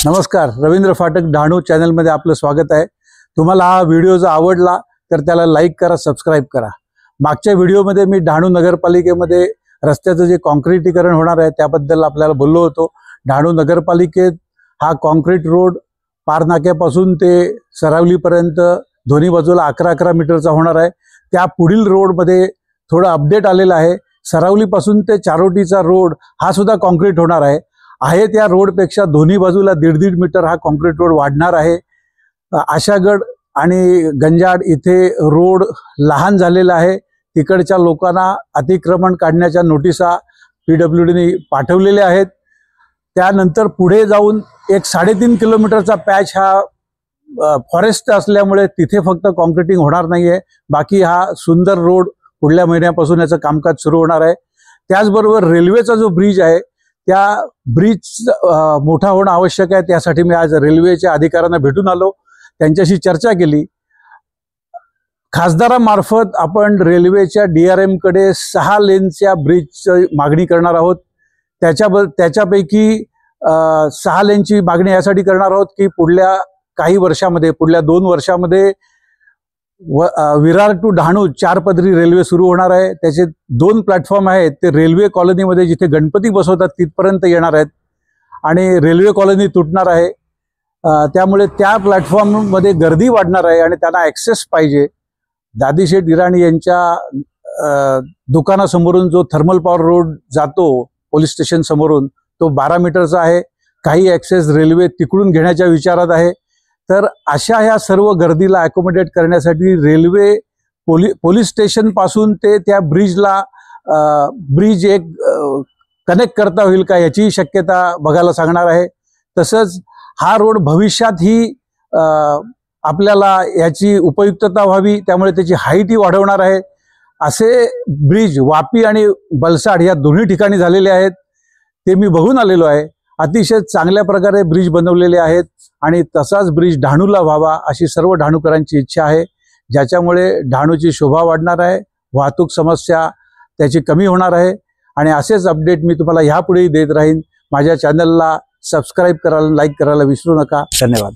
नमस्कार, रवींद्र फाटक डहाणू चॅनलमध्ये आपलं स्वागत आहे। तुम्हाला हा व्हिडिओ जर आवडला तर त्याला लाईक करा, सबस्क्राइब करा। मागच्या व्हिडिओमध्ये मी डहाणू नगरपालिकेमध्ये रस्त्याचं जे काँक्रिटीकरण होणार आहे त्याबद्दल आपल्याला बोललो होतो। डहाणू नगरपालिकेत हा काँक्रीट रोड पारनाक्यापासून ते सरावलीपर्यंत दोन्ही बाजूला 11-11 मीटरचा होणार आहे। त्या पुढील रोडमध्ये थोडं अपडेट आलेलं आहे। सरावलीपासून ते चारोटीचा रोड हा सुद्धा काँक्रीट होणार आहे। त्या रोडपेक्षा दोन्ही बाजूला 1.5 मीटर हा काँक्रीट रोड वाढणार आहे। आशागड आणि गंजाड इथे रोड लहान झालेला आहे। तिकडच्या लोकांना अतिक्रमण काढण्याच्या नोटिसा PWDने पाठवलेल्या आहेत। त्यानंतर पुढे जाऊन एक 3.5 किलोमीटरचा पॅच हा फॉरेस्ट असल्यामुळे तिथे फक्त काँक्रिटिंग होणार नाहीये। बाकी हा सुंदर रोड पुढल्या महिन्यापासून याचं कामकाज सुरू होणार आहे। त्याचबरोबर रेल्वेचा जो ब्रिज आहे त्या ब्रिज मोठा होणं आवश्यक आहे। त्यासाठी मी आज रेल्वेच्या अधिकाऱ्यांना भेटून आलो, त्यांच्याशी चर्चा केली। खासदारामार्फत आपण रेल्वेच्या DRM कडे 6 लेनच्या ब्रिजची मागणी करणार आहोत। त्याच्यापैकी 6 लेनची मागणी यासाठी करणार आहोत की पुढल्या काही वर्षामध्ये, पुढल्या 2 वर्षामध्ये विरार टू डहाणू 4 पदरी रेल्वे सुरू होणार आहे। त्याचे 2 प्लॅटफॉर्म आहेत, ते रेल्वे कॉलनीमध्ये जिथे गणपती बसवतात तिथपर्यंत येणार आहेत आणि रेल्वे कॉलनी तुटणार आहे। त्यामुळे त्या प्लॅटफॉर्ममध्ये गर्दी वाढणार आहे आणि त्यांना ॲक्सेस पाहिजे। दादीशेठ इराणी यांच्या दुकानासमोरून जो थर्मल पॉवर रोड जातो पोलीस स्टेशन समोरून, तो 12 मीटरचा आहे। काही ॲक्सेस रेल्वे तिकडून घेण्याच्या विचारात आहे। तर अशा ह्या सर्व गर्दीला अकोमोडेट करण्यासाठी रेल्वे पोलीस स्टेशन पासून ते त्या ब्रिजला ब्रिज एक कनेक्ट करता होईल का याची शक्यता बघायला सांगणार आहे। तसंच हा रोड भविष्यात ही आपल्याला याची उपयुक्तता व्हावी, त्यामुळे त्याची हाईटही वाढवणार आहे। असे ब्रिज वापी आणि बलसाड या दोन्ही ठिकाणी झालेले आहेत, ते मी बघून आलेलो आहे। अतिशय चांगल्या प्रकारे ब्रिज बनवलेले आहेत आणि तसाच ब्रिज डहाणूला व्हावा अशी सर्व डहाणूकरांची इच्छा आहे, ज्याच्यामुळे डहाणूची शोभा वाढणार आहे, वाहतूक समस्या त्याची कमी होणार आहे। आणि असेच अपडेट मी तुम्हाला ह्यापुढेही देत राहीन। माझ्या चॅनलला सबस्क्राइब करायला, लाईक करायला विसरू नका। धन्यवाद।